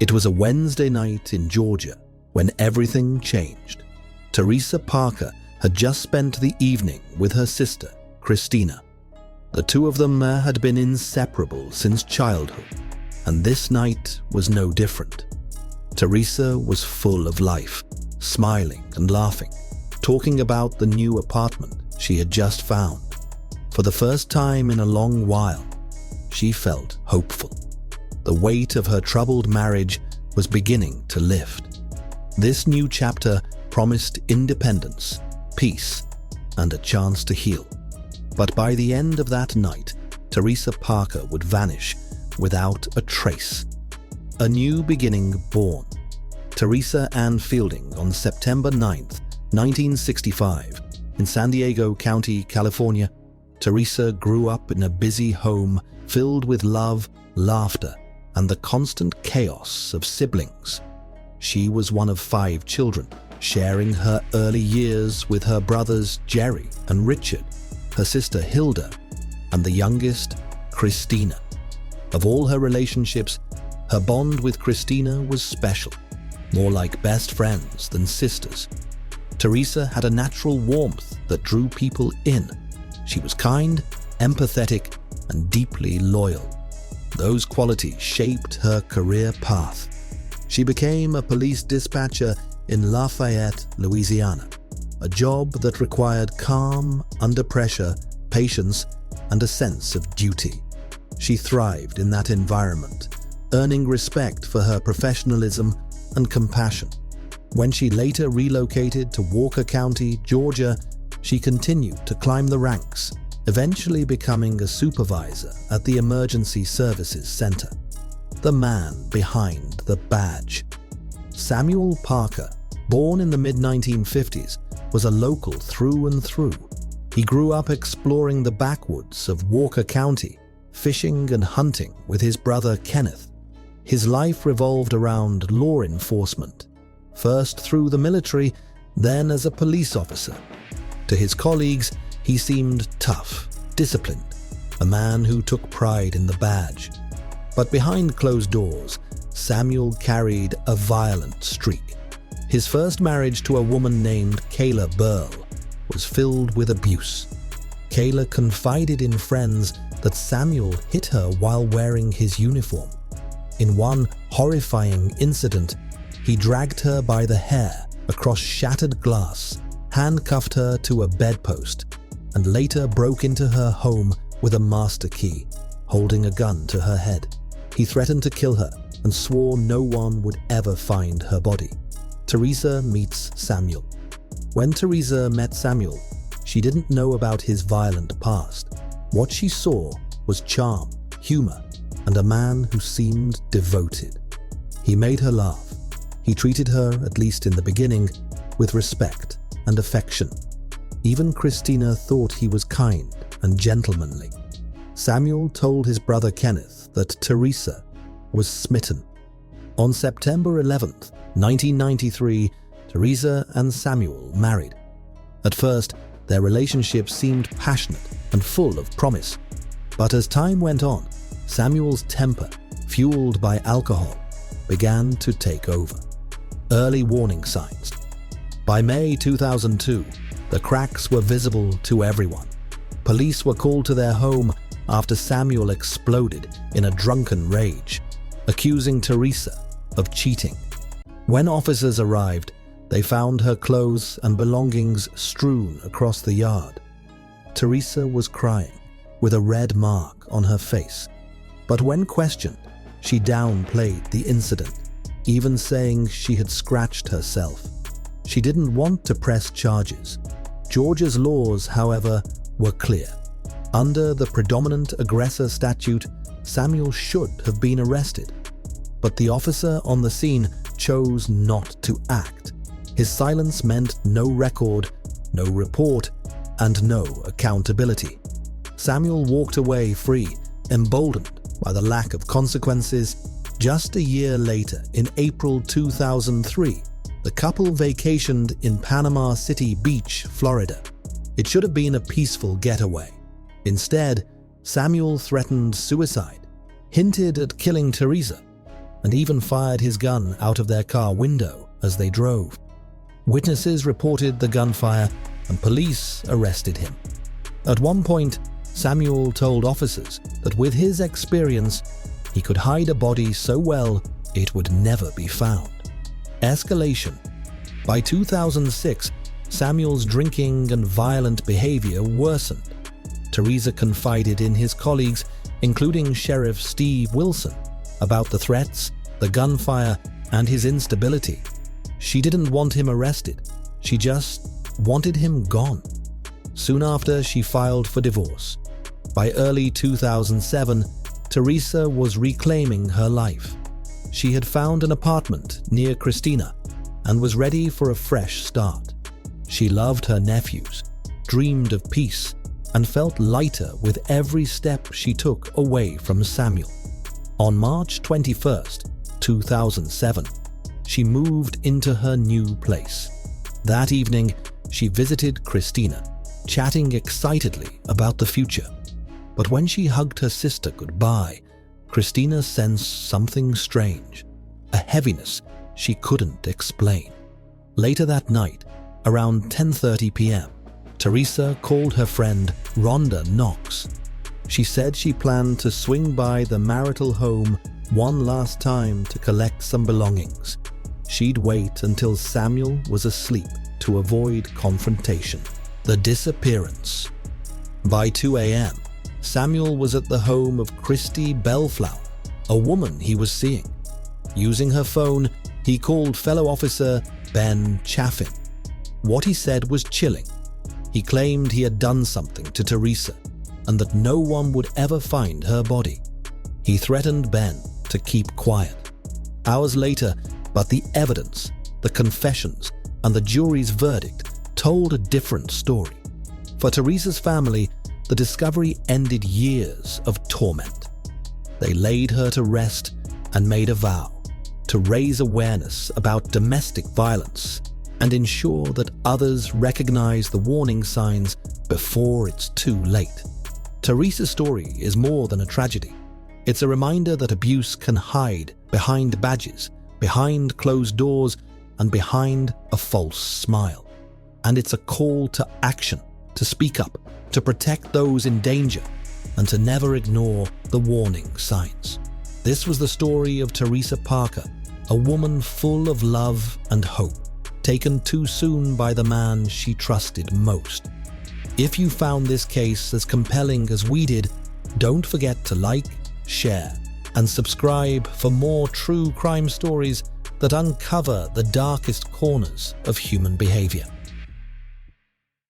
It was a Wednesday night in Georgia when everything changed. Theresa Parker had just spent the evening with her sister, Christina. The two of them had been inseparable since childhood, and this night was no different. Theresa was full of life, smiling and laughing, talking about the new apartment she had just found. For the first time in a long while, she felt hopeful. The weight of her troubled marriage was beginning to lift. This new chapter promised independence, peace, and a chance to heal. But by the end of that night, Theresa Parker would vanish without a trace. A new beginning born. Theresa Ann Fielding on September 9th, 1965, in San Diego County, California. Theresa grew up in a busy home filled with love, laughter, and the constant chaos of siblings. She was one of 5 children, sharing her early years with her brothers Jerry and Richard, her sister Hilda, and the youngest, Christina. Of all her relationships, her bond with Christina was special, more like best friends than sisters. Theresa had a natural warmth that drew people in. She was kind, empathetic, and deeply loyal. Those qualities shaped her career path. She became a police dispatcher in Lafayette, Louisiana, a job that required calm under pressure, patience, and a sense of duty. She thrived in that environment, earning respect for her professionalism and compassion. When she later relocated to Walker County, Georgia, she continued to climb the ranks, eventually becoming a supervisor at the Emergency Services Center. The man behind the badge. Samuel Parker, born in the mid-1950s, was a local through and through. He grew up exploring the backwoods of Walker County, fishing and hunting with his brother Kenneth. His life revolved around law enforcement, first through the military, then as a police officer. To his colleagues, he seemed tough, disciplined, a man who took pride in the badge. But behind closed doors, Samuel carried a violent streak. His first marriage to a woman named Kayla Burl was filled with abuse. Kayla confided in friends that Samuel hit her while wearing his uniform. In one horrifying incident, he dragged her by the hair across shattered glass, handcuffed her to a bedpost, and later broke into her home with a master key, holding a gun to her head. He threatened to kill her and swore no one would ever find her body. Theresa meets Samuel. When Theresa met Samuel, she didn't know about his violent past. What she saw was charm, humor, and a man who seemed devoted. He made her laugh. He treated her, at least in the beginning, with respect and affection. Even Christina thought he was kind and gentlemanly. Samuel told his brother Kenneth that Theresa was smitten. On September 11th, 1993, Theresa and Samuel married. At first, their relationship seemed passionate and full of promise. But as time went on, Samuel's temper, fueled by alcohol, began to take over. Early warning signs. By May 2002, the cracks were visible to everyone. Police were called to their home after Samuel exploded in a drunken rage, accusing Theresa of cheating. When officers arrived, they found her clothes and belongings strewn across the yard. Theresa was crying, with a red mark on her face. But when questioned, she downplayed the incident, even saying she had scratched herself. She didn't want to press charges. Georgia's laws, however, were clear. Under the predominant aggressor statute, Samuel should have been arrested. But the officer on the scene chose not to act. His silence meant no record, no report, and no accountability. Samuel walked away free, emboldened by the lack of consequences. Just a year later, in April 2003, the couple vacationed in Panama City Beach, Florida. It should have been a peaceful getaway. Instead, Samuel threatened suicide, hinted at killing Theresa. and even fired his gun out of their car window as they drove. Witnesses reported the gunfire and police arrested him. At one point, Samuel told officers that with his experience, he could hide a body so well it would never be found. Escalation. By 2006, Samuel's drinking and violent behavior worsened. Theresa confided in his colleagues, including Sheriff Steve Wilson, about the threats, the gunfire, and his instability. She didn't want him arrested. She just wanted him gone. Soon after, she filed for divorce. By early 2007, Theresa was reclaiming her life. She had found an apartment near Christina and was ready for a fresh start. She loved her nephews, dreamed of peace, and felt lighter with every step she took away from Samuel. On March 21st, 2007, she moved into her new place. That evening, she visited Christina, chatting excitedly about the future. But when she hugged her sister goodbye, Christina sensed something strange, a heaviness she couldn't explain. Later that night, around 10:30 p.m., Theresa called her friend Rhonda Knox. She said she planned to swing by the marital home one last time to collect some belongings. She'd wait until Samuel was asleep to avoid confrontation. The disappearance. By 2 a.m., Samuel was at the home of Christy Bellflower, a woman he was seeing. Using her phone, he called fellow officer Ben Chaffin. What he said was chilling. He claimed he had done something to Theresa and that no one would ever find her body. He threatened Ben to keep quiet. Hours later, but the evidence, the confessions, and the jury's verdict told a different story. For Theresa's family, the discovery ended years of torment. They laid her to rest and made a vow to raise awareness about domestic violence and ensure that others recognize the warning signs before it's too late. Theresa's story is more than a tragedy. It's a reminder that abuse can hide behind badges, behind closed doors, and behind a false smile. And it's a call to action, to speak up, to protect those in danger, and to never ignore the warning signs. This was the story of Theresa Parker, a woman full of love and hope, taken too soon by the man she trusted most. If you found this case as compelling as we did, don't forget to like, share, and subscribe for more true crime stories that uncover the darkest corners of human behavior.